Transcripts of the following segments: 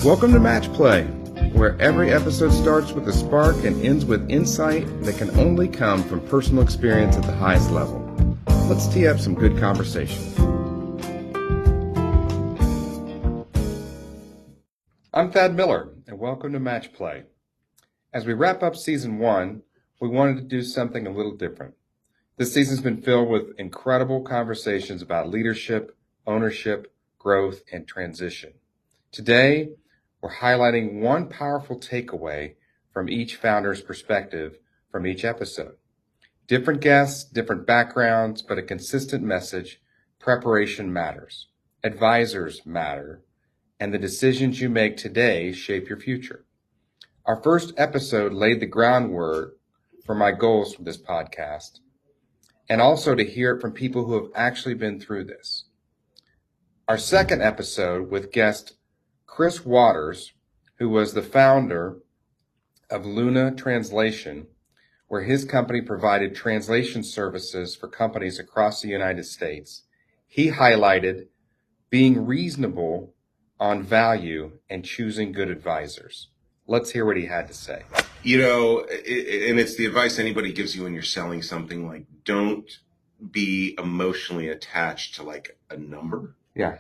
Welcome to MATCHplay, where every episode starts with a spark and ends with insight that can only come from personal experience at the highest level. Let's tee up some good conversation. I'm Thad Miller, and welcome to MATCHplay. As we wrap up Season 1, we wanted to do something a little different. This season's been filled with incredible conversations about leadership, ownership, growth, and transition. Today, we're highlighting one powerful takeaway from each founder's perspective from each episode. Different guests, different backgrounds, but a consistent message: preparation matters, advisors matter, and the decisions you make today shape your future. Our first episode laid the groundwork for my goals for this podcast, and also to hear it from people who have actually been through this. Our second episode with guest Chris Waters, who was the founder of Luna Translation, where his company provided translation services for companies across the United States. He highlighted being reasonable on value and choosing good advisors. Let's hear what he had to say. You know, and it's the advice anybody gives you when you're selling something, like, don't be emotionally attached to like a number. Yeah.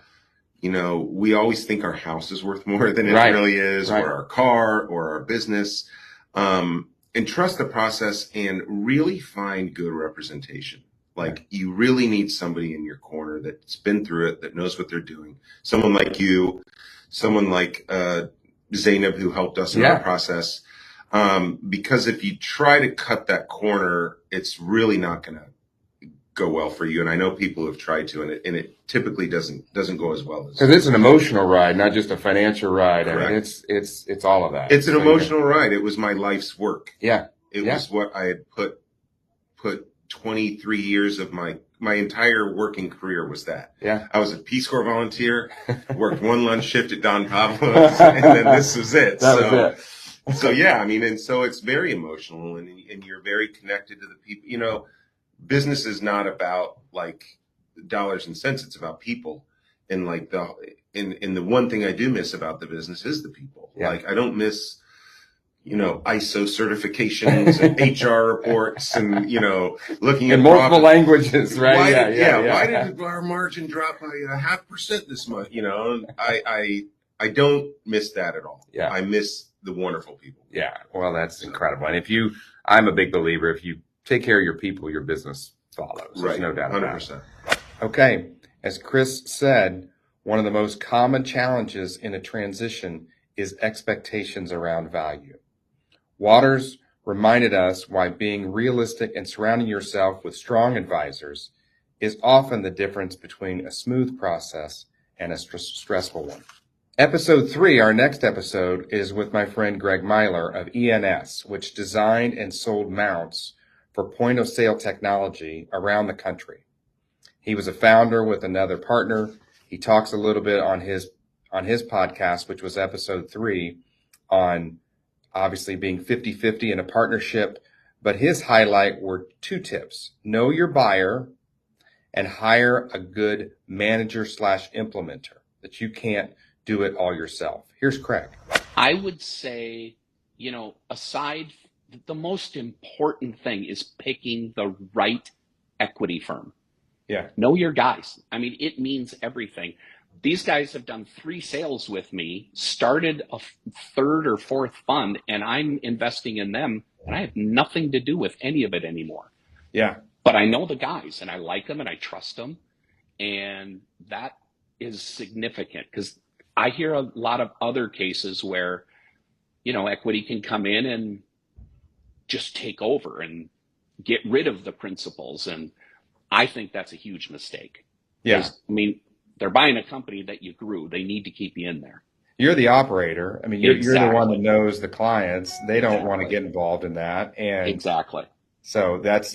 You know, we always think our house is worth more than it Right. really is, Right. or our car, or our business. And trust the process and really find good representation. Like, you really need somebody in your corner that's been through it, that knows what they're doing. Someone like you, someone like Zainab, who helped us in our process. Because if you try to cut that corner, it's really not going to go well for you. And I know people have tried to, and it typically doesn't go as well. Because it's an emotional ride, not just a financial ride. Correct. I mean, it's all of that. It's an emotional ride. It was my life's work. Yeah. It was what I had put 23 years of my entire working career was that. Yeah. I was a Peace Corps volunteer, worked one lunch shift at Don Pablo's, and then this was it. That was it. So yeah, I mean, and so it's very emotional, and you're very connected to the people. You know, business is not about like dollars and cents. It's about people. And like the one thing I do miss about the business is the people. Yeah. Like, I don't miss, you know, ISO certifications and HR reports and, you know, looking at in multiple languages, right? Why did our margin drop by 0.5% this month? You know, I don't miss that at all. Yeah. I miss the wonderful people. Yeah. Well, that's incredible. And I'm a big believer, if you take care of your people, your business follows. There's Right. no doubt about 100%. it. Okay. As Chris said, one of the most common challenges in a transition is expectations around value. Waters reminded us why being realistic and surrounding yourself with strong advisors is often the difference between a smooth process and a stressful one. Episode 3, our next episode, is with my friend Greg Myler of ENS, which designed and sold mounts for point-of-sale technology around the country. He was a founder with another partner. He talks a little bit on his podcast, which was episode 3, on obviously being 50-50 in a partnership. But his highlight were 2 tips: know your buyer and hire a good manager/implementer, that you can't do it all yourself. Here's Craig. I would say, you know, the most important thing is picking the right equity firm. Yeah. Know your guys. I mean, it means everything. These guys have done 3 sales with me, started a 3rd or 4th fund, and I'm investing in them, and I have nothing to do with any of it anymore. Yeah. But I know the guys, and I like them, and I trust them, and that is significant, because I hear a lot of other cases where, you know, equity can come in and just take over and get rid of the principals. And I think that's a huge mistake. Yeah. I mean, they're buying a company that you grew. They need to keep you in there. You're the operator. I mean, you're the one that knows the clients. They don't want to get involved in that. And exactly. So that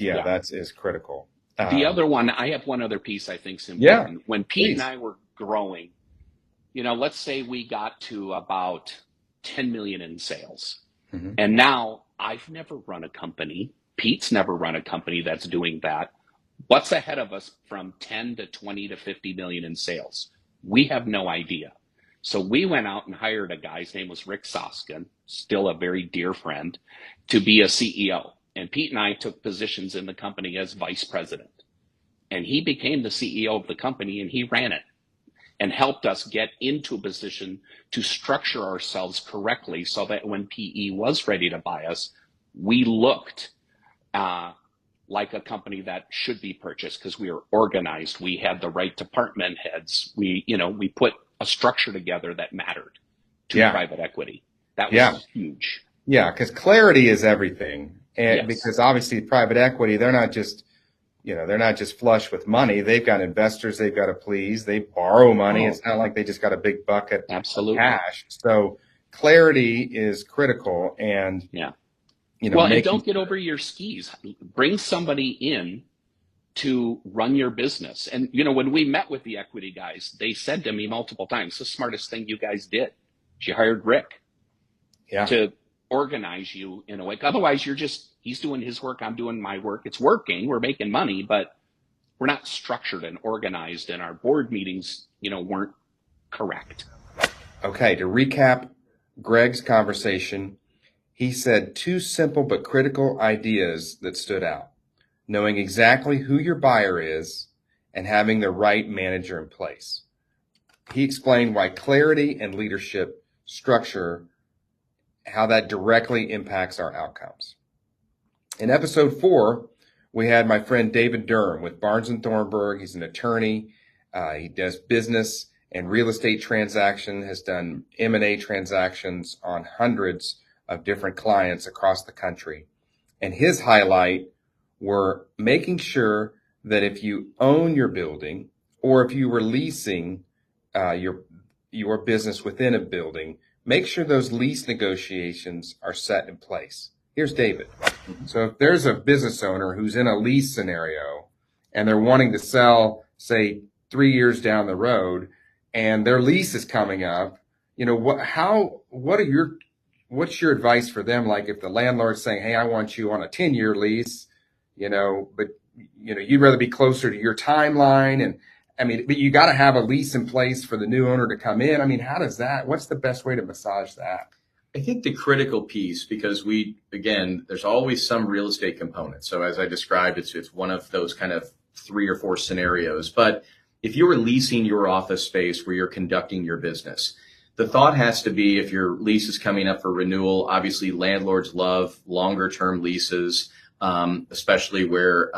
is critical. The other one, I have one other piece I think is important. When Pete and I were growing, you know, let's say we got to about 10 million in sales. Mm-hmm. And now I've never run a company. Pete's never run a company that's doing that. What's ahead of us from 10 to 20 to 50 million in sales? We have no idea. So we went out and hired a guy, his name was Rick Soskin, still a very dear friend, to be a CEO. And Pete and I took positions in the company as vice president. And he became the CEO of the company, and he ran it and helped us get into a position to structure ourselves correctly so that when PE was ready to buy us, we looked like a company that should be purchased because we were organized. We had the right department heads. We put a structure together that mattered to private equity. That was huge. Yeah, because clarity is everything. And Yes. because obviously private equity, they're not just flush with money. They've got investors they've got to please. They borrow money. It's not like they just got a big bucket of cash. So clarity is critical. And and don't get over your skis. Bring somebody in to run your business. And when we met with the equity guys, they said to me multiple times, the smartest thing you guys did, you hired Rick to organize you in a way. Otherwise, he's doing his work, I'm doing my work. It's working, we're making money, but we're not structured and organized, and our board meetings, weren't correct. Okay, to recap Greg's conversation, he said 2 simple but critical ideas that stood out: knowing exactly who your buyer is and having the right manager in place. He explained why clarity and leadership structure, how that directly impacts our outcomes. In episode 4, we had my friend David Durham with Barnes & Thornburg. He's an attorney. He does business and real estate transaction, has done M&A transactions on hundreds of different clients across the country. And his highlight were making sure that if you own your building or if you were leasing your business within a building, make sure those lease negotiations are set in place. Here's David. So if there's a business owner who's in a lease scenario and they're wanting to sell, say, 3 years down the road, and their lease is coming up, what's your advice for them? Like if the landlord's saying, hey, I want you on a 10-year lease, but you'd rather be closer to your timeline. But you got to have a lease in place for the new owner to come in. What's the best way to massage that? I think the critical piece, because there's always some real estate component. So as I described, it's one of those kind of 3 or 4 scenarios. But if you were leasing your office space where you're conducting your business, the thought has to be, if your lease is coming up for renewal, obviously landlords love longer term leases, especially where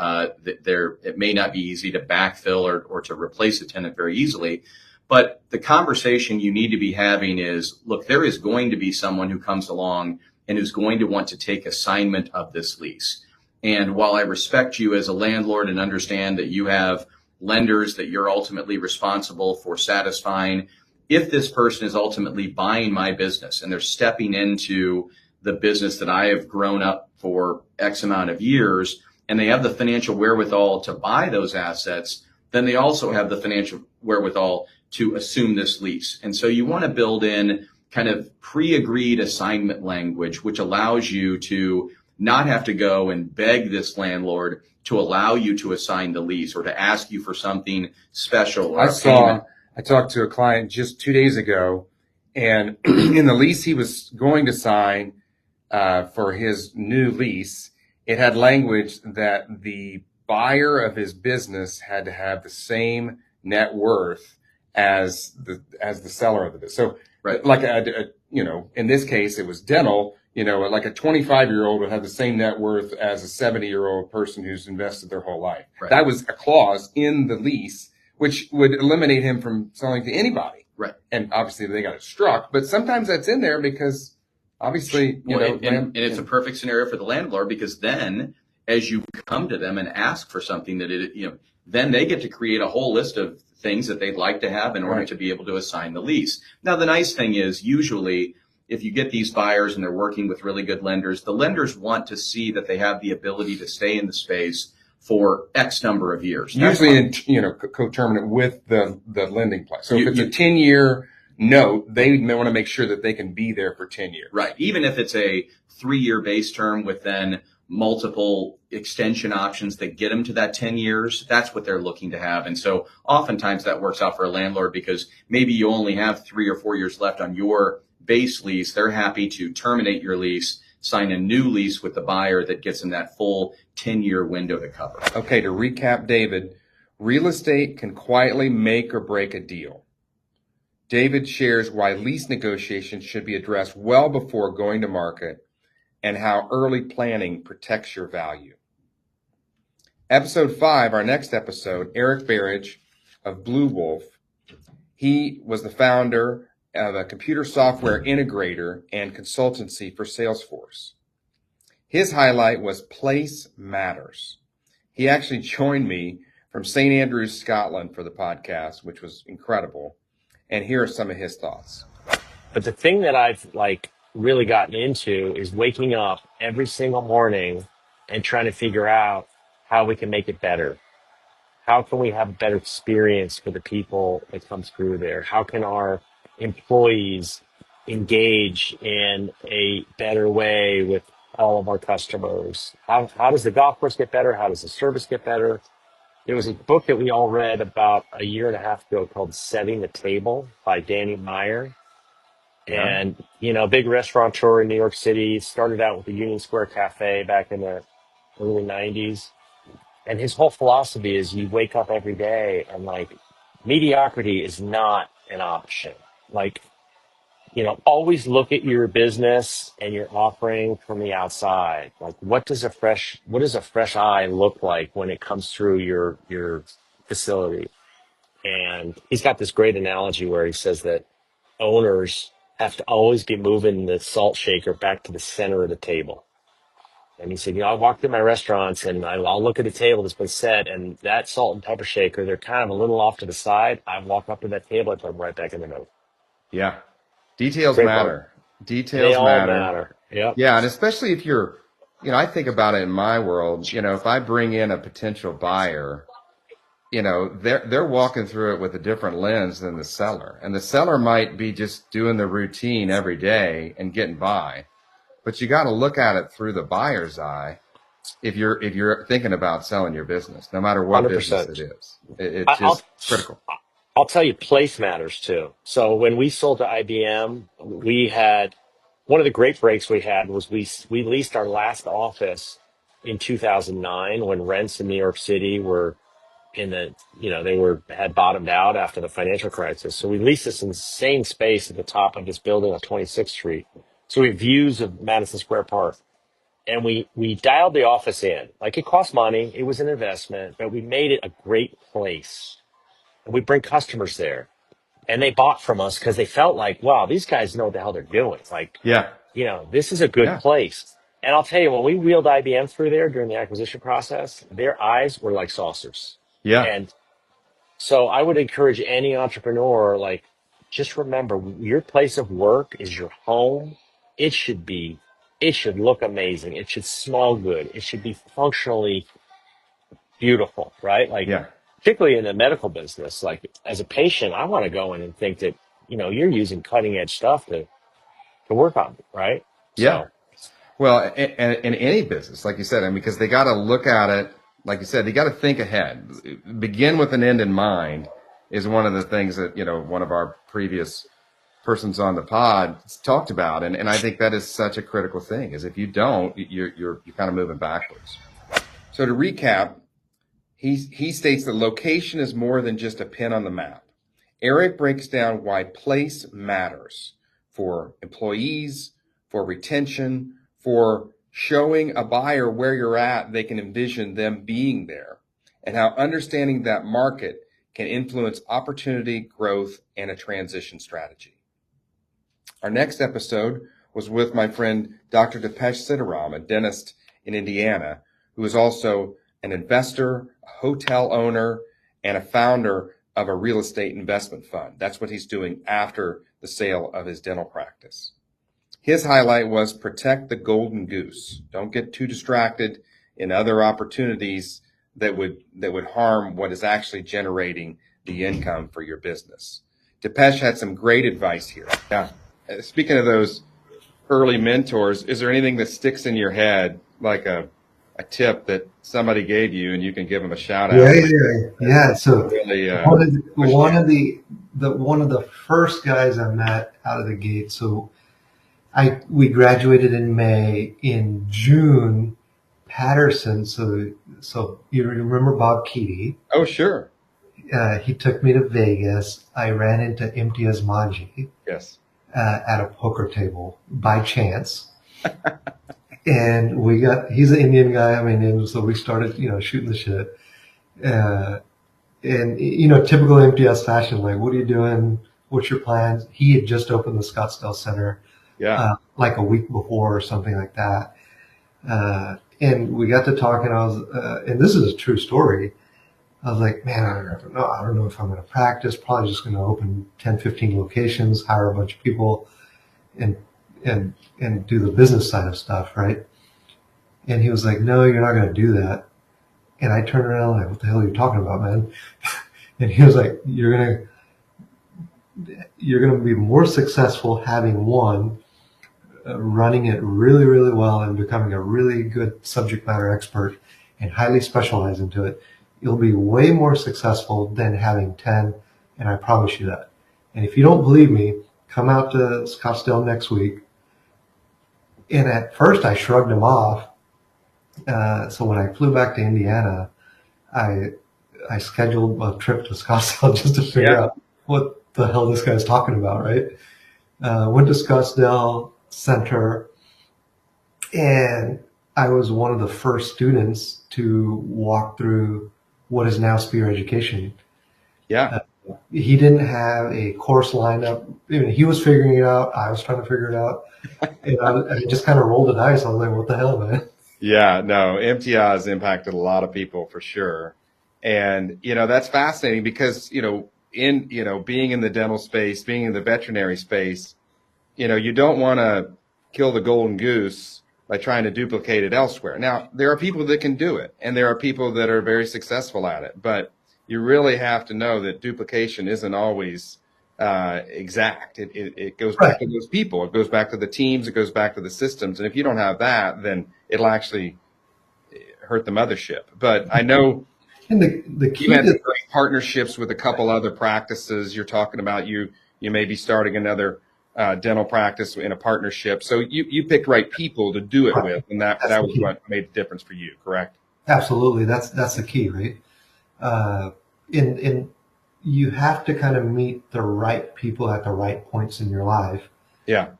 it may not be easy to backfill or to replace a tenant very easily. But the conversation you need to be having is, look, there is going to be someone who comes along and who's going to want to take assignment of this lease. And while I respect you as a landlord and understand that you have lenders that you're ultimately responsible for satisfying, if this person is ultimately buying my business and they're stepping into the business that I have grown up for X amount of years, and they have the financial wherewithal to buy those assets, then they also have the financial wherewithal to assume this lease. And so you want to build in kind of pre-agreed assignment language, which allows you to not have to go and beg this landlord to allow you to assign the lease or to ask you for something special. Or I talked to a client just 2 days ago, and in the lease he was going to sign for his new lease, it had language that the buyer of his business had to have the same net worth as the seller of the business. So, right. Like in this case, it was dental. Like a 25-year-old would have the same net worth as a 70-year-old person who's invested their whole life. Right. That was a clause in the lease, which would eliminate him from selling to anybody. Right. And obviously they got it struck, but sometimes that's in there because obviously, and it's a perfect scenario for the landlord, because then as you come to them and ask for something then they get to create a whole list of things that they'd like to have in order to be able to assign the lease. Now, the nice thing is, usually if you get these buyers and they're working with really good lenders, the lenders want to see that they have the ability to stay in the space for X number of years. Usually, coterminant with the lending place. So if it's a 10-year note, they want to make sure that they can be there for 10 years. Right. Even if it's a 3-year base term with then multiple extension options that get them to that 10 years. That's what they're looking to have. And so oftentimes that works out for a landlord because maybe you only have 3 or 4 years left on your base lease. They're happy to terminate your lease, sign a new lease with the buyer that gets them that full 10-year window to cover. Okay, to recap, David, real estate can quietly make or break a deal. David shares why lease negotiations should be addressed well before going to market and how early planning protects your value. Episode 5, our next episode, Eric Barrage of Blue Wolf. He was the founder of a computer software integrator and consultancy for Salesforce. His highlight was Place Matters. He actually joined me from St. Andrews, Scotland for the podcast, which was incredible. And here are some of his thoughts. But the thing that I've really gotten into is waking up every single morning and trying to figure out how we can make it better. How can we have a better experience for the people that come through there? How can our employees engage in a better way with all of our customers? How does the golf course get better? How does the service get better? There was a book that we all read about a year and a half ago called Setting the Table by Danny Meyer. Yeah. And, big restaurateur in New York City, started out with the Union Square Cafe back in the early 90s. And his whole philosophy is you wake up every day and mediocrity is not an option. Always look at your business and your offering from the outside. What does a fresh eye look like when it comes through your facility? And he's got this great analogy where he says that owners have to always be moving the salt shaker back to the center of the table. And he said, I walk through my restaurants and I'll look at a table that's been set, and that salt and pepper shaker, they're kind of a little off to the side. I walk up to that table, I put them right back in the middle. Yeah. Details Great matter. book. Details They all matter. matter. Yep. Yeah, and especially if you're, I think about it in my world, if I bring in a potential buyer, they're walking through it with a different lens than the seller. And the seller might be just doing the routine every day and getting by. But you got to look at it through the buyer's eye if you're thinking about selling your business, no matter what 100%. business it is. It's just critical. I'll tell you, place matters too. So when we sold to IBM, we had one of the great breaks we had was we leased our last office in 2009 when rents in New York City were had bottomed out after the financial crisis. So we leased this insane space at the top of this building on 26th Street. So we have views of Madison Square Park. And we dialed the office in. It cost money. It was an investment, but we made it a great place. And we bring customers there. And they bought from us because they felt wow, these guys know what the hell they're doing. Yeah. This is a good place. And I'll tell you, when we wheeled IBM through there during the acquisition process, their eyes were like saucers. Yeah. And so I would encourage any entrepreneur, just remember, your place of work is your home. It should look amazing. It should smell good. It should be functionally beautiful, right? Particularly in the medical business, as a patient, I want to go in and think that, you're using cutting edge stuff to work on, right? Yeah. Well, and in any business, like you said, because they got to look at it, like you said, they got to think ahead. Begin with an end in mind is one of the things that, one of our previous persons on the pod talked about. And I think that is such a critical thing, is if you don't, you're kind of moving backwards. So to recap, he states that location is more than just a pin on the map. Eric breaks down why place matters for employees, for retention, for showing a buyer where you're at, they can envision them being there, and how understanding that market can influence opportunity, growth, and a transition strategy. Our next episode was with my friend Dr. Dipesh Sitaram, a dentist in Indiana, who is also an investor, a hotel owner, and a founder of a real estate investment fund. That's what he's doing after the sale of his dental practice. His highlight was protect the golden goose. Don't get too distracted in other opportunities that would harm what is actually generating the income for your business. Dipesh had some great advice here. Now, speaking of those early mentors, is there anything that sticks in your head, like a a tip that somebody gave you, and you can give them a shout Yeah, out. yeah. So Really, one of the first guys I met out of the gate. So we graduated in May. In June, Patterson. So you remember Bob Keaty? oh, sure. He took me to Vegas. I ran into Imtiaz Manji Yes. at a poker table by chance. And he's an Indian guy. I mean, and so we started, shooting the shit. And, typical MTS fashion, like, what are you doing? What's your plans? He had just opened the Scottsdale Center, Yeah. like a week before or something like that. And we got to talking. And this is a true story. I was like, man, I don't know if I'm going to practice. Probably just going to open 10, 15 locations, hire a bunch of people, and do the business side of stuff, right? And he was like, no, you're not going to do that. And I turned around like, what the hell are you talking about, man? And he was like, you're going to be more successful having running it really, really well and becoming a really good subject matter expert and highly specialized into it. You'll be way more successful than having 10. And I promise you that. And if you don't believe me, come out to Scottsdale next week. And at first I shrugged him off. So when I flew back to Indiana, I scheduled a trip to Scottsdale just to figure out what the hell this guy's talking about, right? Went to Scottsdale Center, and I was one of the first students to walk through what is now Spear Education. Yeah. He didn't have a course lineup. He was figuring it out. I was trying to figure it out. And I just kind of rolled the dice. I was like, what the hell, man? Yeah, no, MTI has impacted a lot of people for sure. And, that's fascinating because, being in the dental space, being in the veterinary space, you don't want to kill the golden goose by trying to duplicate it elsewhere. Now, there are people that can do it, and there are people that are very successful at it, but you really have to know that duplication isn't always exact. It goes back to those people. It goes back to the teams. It goes back to the systems. And if you don't have that, then it'll actually hurt the mothership. But I know and the key you had great partnerships with a couple other practices. You're talking about you may be starting another dental practice in a partnership. So you picked right people to do it with, and that was what made the difference for you, correct? Absolutely. That's the key, right? And you have to kind of meet the right people at the right points in your life. Yeah.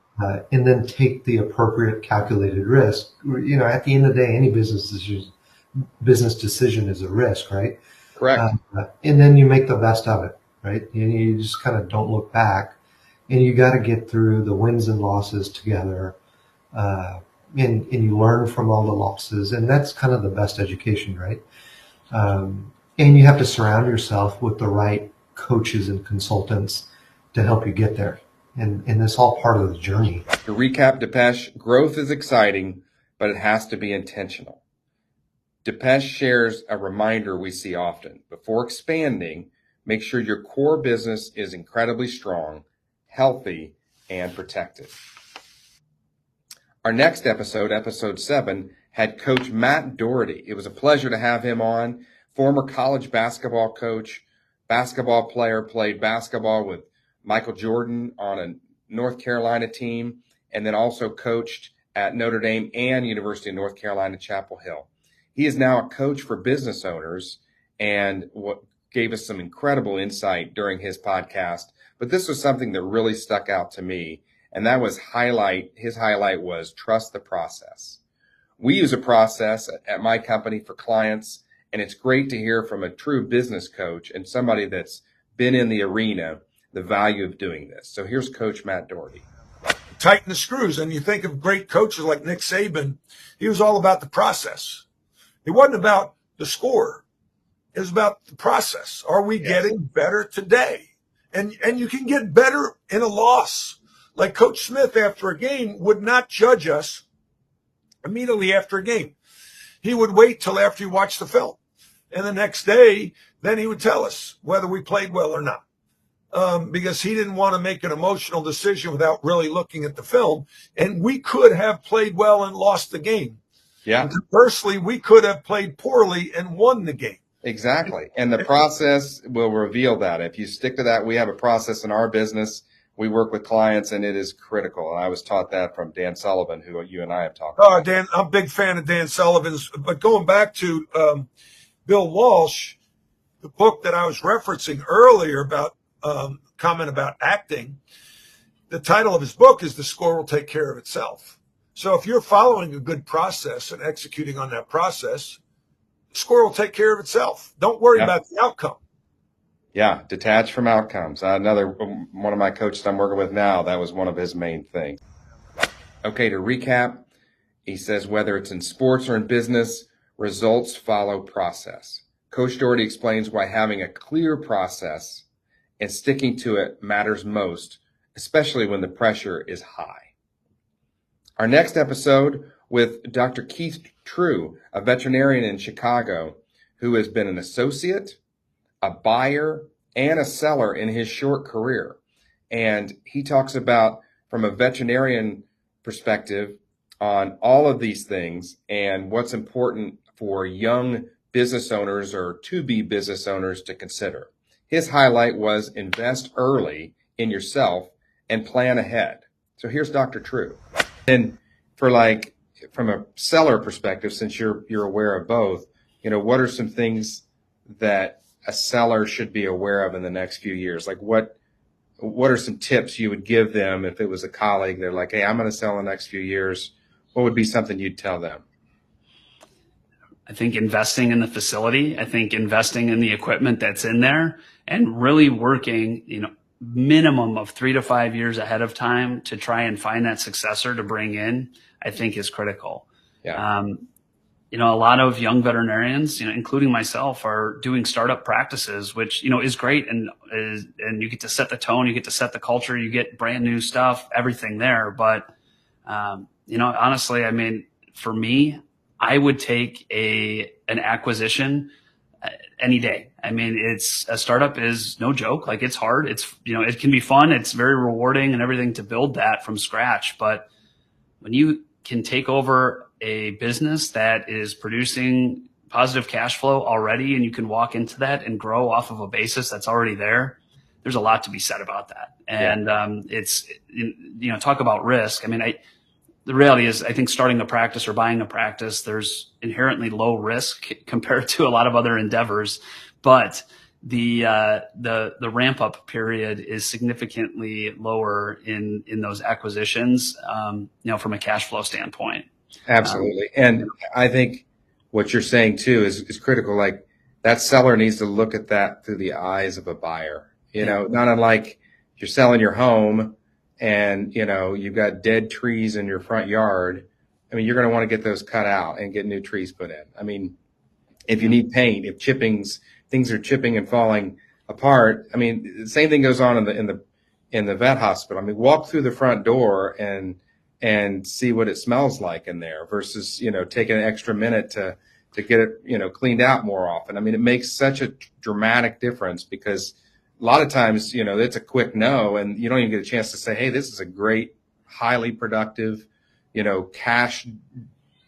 And then take the appropriate calculated risk. At the end of the day, any business decision is a risk, right? Correct. And then you make the best of it, right? You just kind of don't look back, and you got to get through the wins and losses together. And you learn from all the losses, and that's kind of the best education, right? And you have to surround yourself with the right coaches and consultants to help you get there. And it's all part of the journey. To recap, Depeche, growth is exciting, but it has to be intentional. Depeche shares a reminder we see often. Before expanding, make sure your core business is incredibly strong, healthy, and protected. Our next episode, episode 7, had Coach Matt Doherty. It was a pleasure to have him on. Former college basketball coach, basketball player, played basketball with Michael Jordan on a North Carolina team, and then also coached at Notre Dame and University of North Carolina, Chapel Hill. He is now a coach for business owners, and what gave us some incredible insight during his podcast. But this was something that really stuck out to me, and that was his highlight was trust the process. We use a process at my company for clients, and it's great to hear from a true business coach and somebody that's been in the arena the value of doing this. So here's Coach Matt Doherty. Tighten the screws. And you think of great coaches like Nick Saban, he was all about the process. It wasn't about the score. It was about the process. Are we getting better today? And you can get better in a loss. Like Coach Smith after a game would not judge us immediately after a game. He would wait till after you watched the film. And the next day, then he would tell us whether we played well or not. Because he didn't want to make an emotional decision without really looking at the film. And we could have played well and lost the game. Yeah, And conversely, we could have played poorly and won the game. exactly. And the process will reveal that. If you stick to that, we have a process in our business. We work with clients, and it is critical. And I was taught that from Dan Sullivan, who you and I have talked about. Dan, I'm a big fan of Dan Sullivan's. But going back to Bill Walsh, the book that I was referencing earlier about comment about acting, the title of his book is "The Score Will Take Care of Itself." So if you're following a good process and executing on that process, the score will take care of itself. Don't worry about the outcome. Yeah, detach from outcomes. Another one of my coaches I'm working with now, that was one of his main things. Okay, to recap, he says whether it's in sports or in business, results follow process. Coach Doherty explains why having a clear process and sticking to it matters most, especially when the pressure is high. Our next episode with Dr. Keith True, a veterinarian in Chicago who has been an associate, a buyer, and a seller in his short career. And he talks about, from a veterinarian perspective, on all of these things and what's important for young business owners or to-be business owners to consider. His highlight was invest early in yourself and plan ahead. So here's Dr. True. And for from a seller perspective, since you're aware of both, what are some things that a seller should be aware of in the next few years? Like what are some tips you would give them if it was a colleague? They're like, hey, I'm going to sell in the next few years. What would be something you'd tell them? I think investing in the facility, I think investing in the equipment that's in there and really working, minimum of 3 to 5 years ahead of time to try and find that successor to bring in, I think is critical. Yeah. A lot of young veterinarians, including myself, are doing startup practices, which, is great. And you get to set the tone, you get to set the culture, you get brand new stuff, everything there. But, honestly, for me, I would take an acquisition any day. It's a startup is no joke. Like it's hard. It's, it can be fun. It's very rewarding and everything to build that from scratch. But when you can take over a business that is producing positive cash flow already, and you can walk into that and grow off of a basis that's already there, there's a lot to be said about that. And it's, talk about risk. The reality is, I think starting a practice or buying a practice, there's inherently low risk compared to a lot of other endeavors, but the ramp up period is significantly lower in those acquisitions, from a cash flow standpoint. Absolutely. And I think what you're saying too is critical. Like that seller needs to look at that through the eyes of a buyer, not unlike you're selling your home and, you've got dead trees in your front yard. You're going to want to get those cut out and get new trees put in. If you need paint, if things are chipping and falling apart. The same thing goes on in the vet hospital. Walk through the front door and see what it smells like in there versus, taking an extra minute to get it, cleaned out more often. It makes such a dramatic difference because a lot of times, it's a quick no, and you don't even get a chance to say, hey, this is a great, highly productive, cash,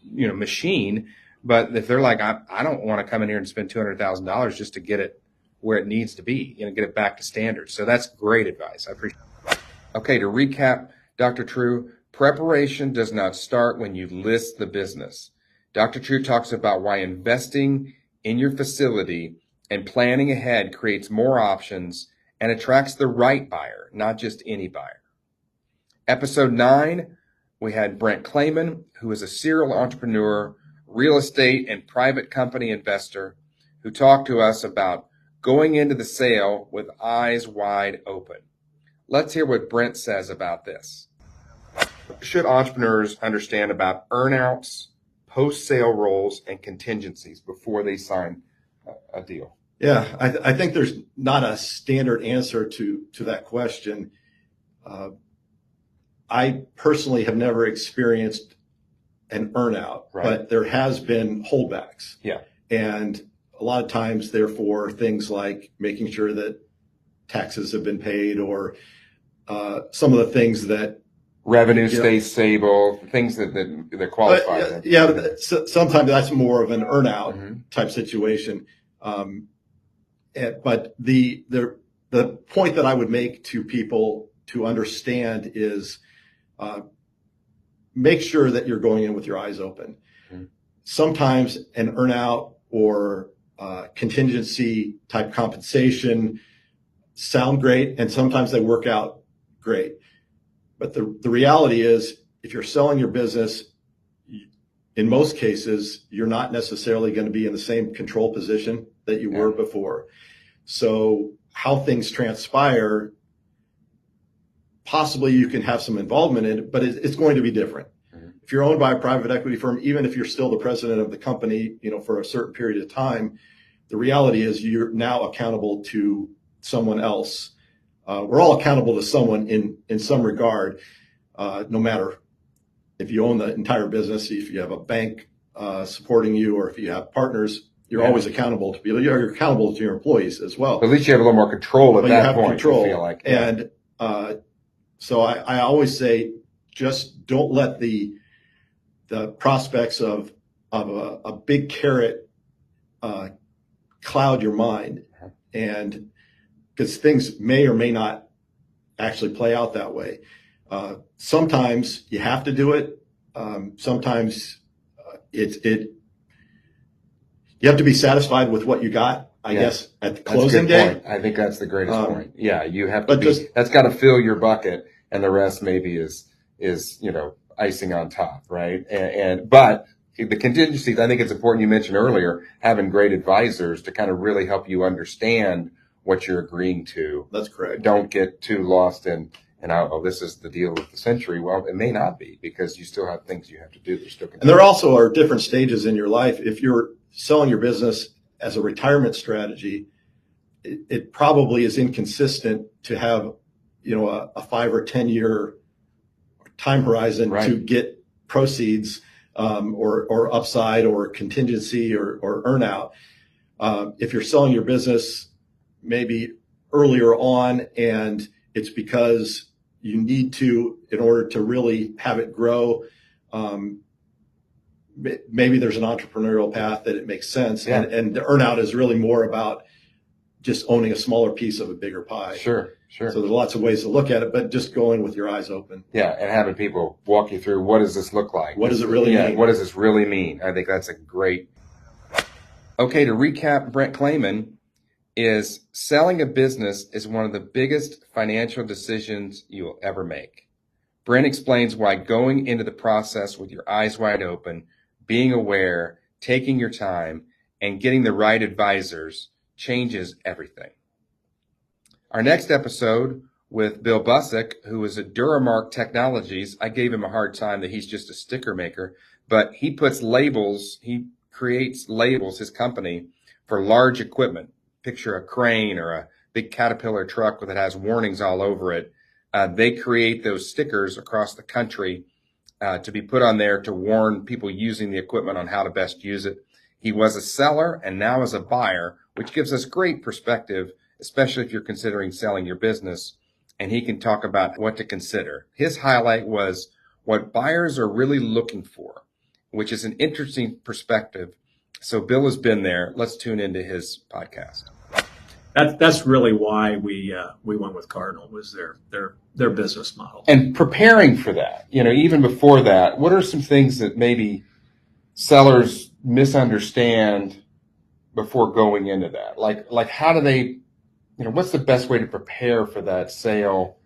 machine. But if they're like, I don't want to come in here and spend $200,000 just to get it where it needs to be, get it back to standards. So that's great advice. I appreciate it. Okay, to recap, Dr. True, preparation does not start when you list the business. Dr. True talks about why investing in your facility and planning ahead creates more options and attracts the right buyer, not just any buyer. Episode 9, we had Brent Clayman, who is a serial entrepreneur, real estate and private company investor, who talked to us about going into the sale with eyes wide open. Let's hear what Brent says about this. Should entrepreneurs understand about earnouts, post-sale roles, and contingencies before they sign a deal? Yeah, I think there's not a standard answer to that question. I personally have never experienced an earnout, right, but there has been holdbacks. Yeah. And a lot of times, therefore, things like making sure that taxes have been paid or some of the things that revenue Yeah. stays stable, things that qualify them. Yeah, but sometimes that's more of an earnout Mhm. type situation. But the point that I would make to people to understand is make sure that you're going in with your eyes open. Mhm. Sometimes an earnout or contingency type compensation sound great, and sometimes they work out great. But the reality is, if you're selling your business, in most cases, you're not necessarily going to be in the same control position that you were before. So how things transpire, possibly you can have some involvement in it, but it's going to be different. Mm-hmm. If you're owned by a private equity firm, even if you're still the president of the company, for a certain period of time, the reality is you're now accountable to someone else. We're all accountable to someone in some regard, no matter if you own the entire business, if you have a bank supporting you, or if you have partners, you're always accountable to people. You're accountable to your employees as well. But at least you have a little more control at But that you have point. control. I feel like, and so I always say, just don't let the prospects of a big carrot cloud your mind, and because things may or may not actually play out that way. Sometimes you have to do it. Sometimes you have to be satisfied with what you got, I guess, at the closing day. Point. I think that's the greatest point. Yeah, you have to but be, that's got to fill your bucket, and the rest maybe is icing on top, right? But the contingencies, I think it's important, you mentioned earlier, having great advisors to kind of really help you understand what you're agreeing to. That's correct. Don't get too lost in, this is the deal of the century. Well, it may not be, because you still have things you have to do. And there also are different stages in your life. If you're selling your business as a retirement strategy, it probably is inconsistent to have, a 5 or 10 year time horizon to get proceeds, or upside or contingency or earnout. If you're selling your business maybe earlier on, and it's because you need to, in order to really have it grow, maybe there's an entrepreneurial path that it makes sense. Yeah. And the earnout is really more about just owning a smaller piece of a bigger pie. Sure. So there's lots of ways to look at it, but just going with your eyes open. Yeah, and having people walk you through, what does this look like? What does it really mean? What does this really mean? I think that's a great. Okay, to recap, Brent Clayman is selling a business is one of the biggest financial decisions you will ever make. Brent explains why going into the process with your eyes wide open, being aware, taking your time, and getting the right advisors changes everything. Our next episode with Bill Busick, who is at Duramark Technologies. I gave him a hard time that he's just a sticker maker, but he puts labels, he creates labels, his company, for large equipment. Picture a crane or a big Caterpillar truck that has warnings all over it. They create those stickers across the country to be put on there to warn people using the equipment on how to best use it. He was a seller and now is a buyer, which gives us great perspective, especially if you're considering selling your business. And he can talk about what to consider. His highlight was what buyers are really looking for, which is an interesting perspective. So Bill has been there. Let's tune into his podcast. That's really why we went with Cardinal, was their business model. And preparing for that, even before that, what are some things that maybe sellers misunderstand before going into that? Like how do they, what's the best way to prepare for that sale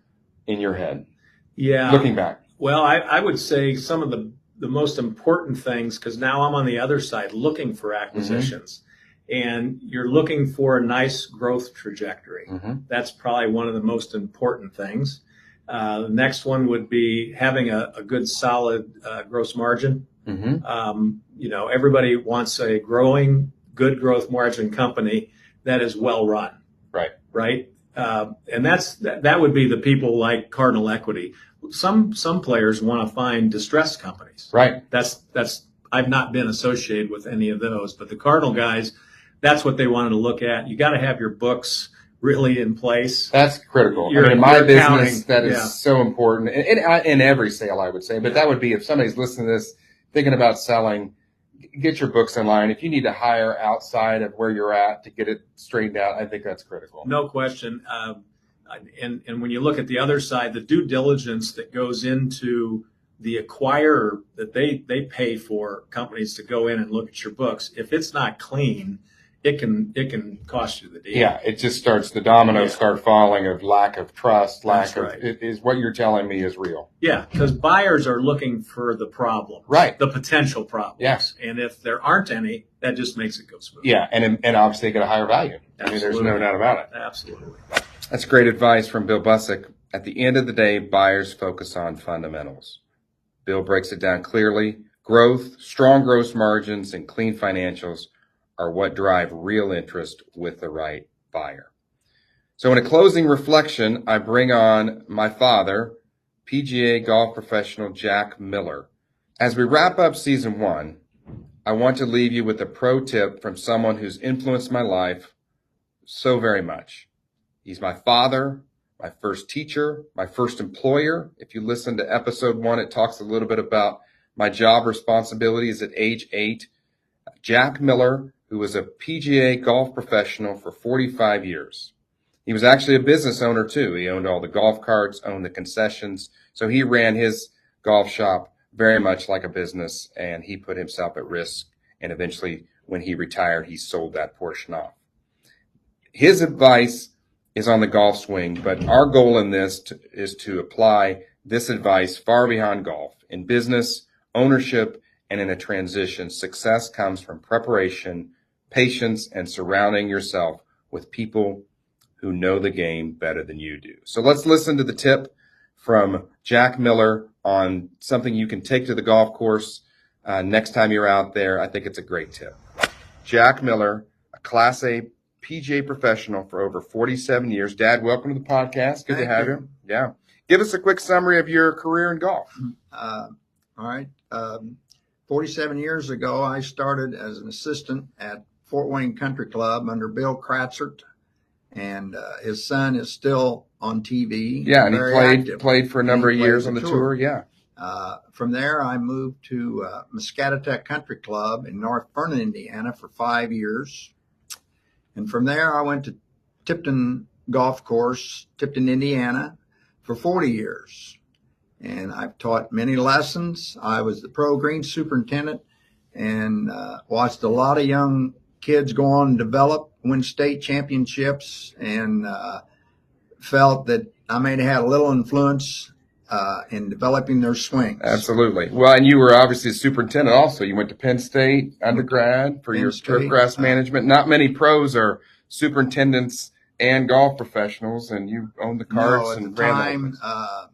in your head? Yeah. Looking back. Well, I would say some of the most important things, because now I'm on the other side looking for acquisitions. And you're looking for a nice growth trajectory. That's probably one of the most important things. The next one would be having a good, solid gross margin. Everybody wants a growing, good growth margin company that is well run. Right. And that would be the people like Cardinal Equity. Some players want to find distressed companies. Right. I've not been associated with any of those, but the Cardinal guys, that's what they wanted to look at. You got to have your books really in place. That's critical. You're- in my you're business, counting. that is Yeah. so important. In every sale, I would say. But that would be if somebody's listening to this, thinking about selling, get your books in line. If you need to hire outside of where you're at to get it straightened out, I think that's critical. No question. And when you look at the other side, the due diligence that goes into the acquirer that they pay for companies to go in and look at your books, if it's not clean, it can cost you the deal. Yeah, it just starts, the dominoes start falling of lack of trust, That's right. it is what you're telling me is real. Yeah, because buyers are looking for the problem, Right. the potential problems. Yes. And if there aren't any, that just makes it go smooth. Yeah, and obviously they get a higher value. There's no Absolutely. doubt about it. Absolutely. That's great advice from Bill Busick. At the end of the day, buyers focus on fundamentals. Bill breaks it down clearly. Growth, strong gross margins, and clean financials are what drive real interest with the right buyer. So in a closing reflection, I bring on my father, PGA golf professional Jack Miller. As we wrap up season 1, I want to leave you with a pro tip from someone who's influenced my life so very much. He's my father, my first teacher, my first employer. If you listen to episode 1, it talks a little bit about my job responsibilities at age 8. Jack Miller, who was a PGA golf professional for 45 years. He was actually a business owner too. He owned all the golf carts, owned the concessions. So he ran his golf shop very much like a business, and he put himself at risk. And eventually, when he retired, he sold that portion off. His advice is on the golf swing, but our goal in this is to apply this advice far beyond golf. In business, ownership, and in a transition, success comes from preparation, patience, and surrounding yourself with people who know the game better than you do. So let's listen to the tip from Jack Miller on something you can take to the golf course next time you're out there. I think it's a great tip. Jack Miller, a Class A PGA professional for over 47 years. Dad, welcome to the podcast. Good to have you. Yeah. Give us a quick summary of your career in golf. All right. 47 years ago, I started as an assistant at Fort Wayne Country Club under Bill Kratzert, and his son is still on TV. Yeah, and he active. played for a number of years on the tour. Yeah. From there, I moved to Muscatatuck Country Club in North Vernon, Indiana for 5 years. And from there, I went to Tipton Golf Course, Tipton, Indiana, for 40 years. And I've taught many lessons. I was the pro green superintendent and watched a lot of young kids go on and develop, win state championships, and felt that I may have had a little influence in developing their swings. Absolutely. Well, and you were obviously a superintendent also. You went to Penn State undergrad for your turfgrass management. Not many pros are superintendents and golf professionals, and you owned the carts and ran the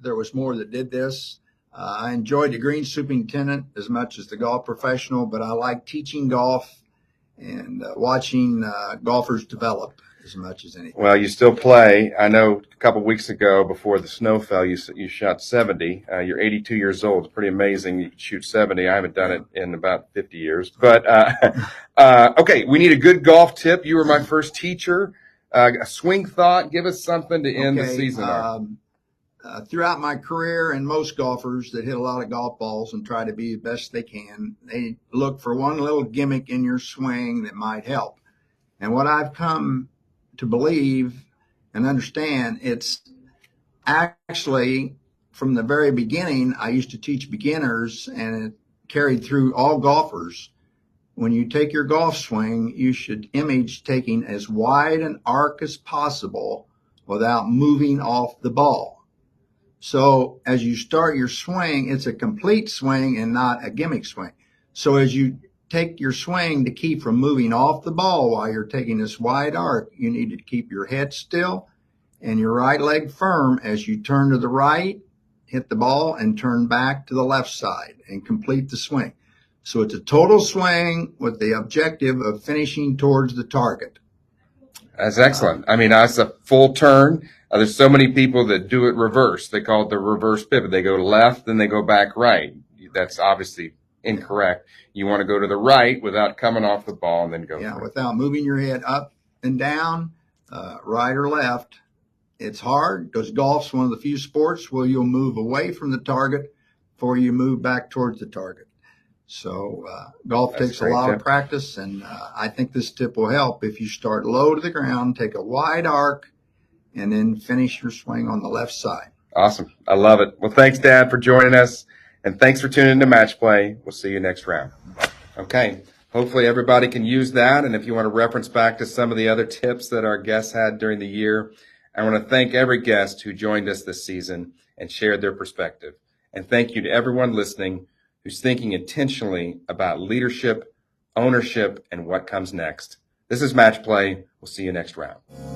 there was more that did this. I enjoyed the green superintendent as much as the golf professional, but I like teaching golf and watching golfers develop as much as anything. Well, you still play. I know a couple of weeks ago before the snow fell, you shot 70. You're 82 years old. It's pretty amazing you can shoot 70. I haven't done it in about 50 years. But, okay, we need a good golf tip. You were my first teacher. A swing thought. Give us something to end the season on. Throughout my career, and most golfers that hit a lot of golf balls and try to be the best they can, they look for one little gimmick in your swing that might help. And what I've come to believe and understand, it's actually from the very beginning, I used to teach beginners, and it carried through all golfers. When you take your golf swing, you should image taking as wide an arc as possible without moving off the ball. So as you start your swing, it's a complete swing and not a gimmick swing. So as you take your swing to keep from moving off the ball while you're taking this wide arc, you need to keep your head still and your right leg firm as you turn to the right, hit the ball, and turn back to the left side and complete the swing. So it's a total swing with the objective of finishing towards the target. That's excellent. I mean, that's a full turn. There's so many people that do it reverse. They call it the reverse pivot. They go left, then they go back right. That's obviously incorrect. You want to go to the right without coming off the ball and then go through. Without moving your head up and down. right or left. It's hard because golf's one of the few sports where you'll move away from the target before you move back towards the target. So golf That's takes a great lot tip. of practice, and I think this tip will help if you start low to the ground, take a wide arc, and then finish your swing on the left side. Awesome. I love it. Well, thanks, Dad, for joining us. And thanks for tuning in to Match Play. We'll see you next round. Okay. Hopefully everybody can use that. And if you want to reference back to some of the other tips that our guests had during the year, I want to thank every guest who joined us this season and shared their perspective. And thank you to everyone listening who's thinking intentionally about leadership, ownership, and what comes next. This is Match Play. We'll see you next round.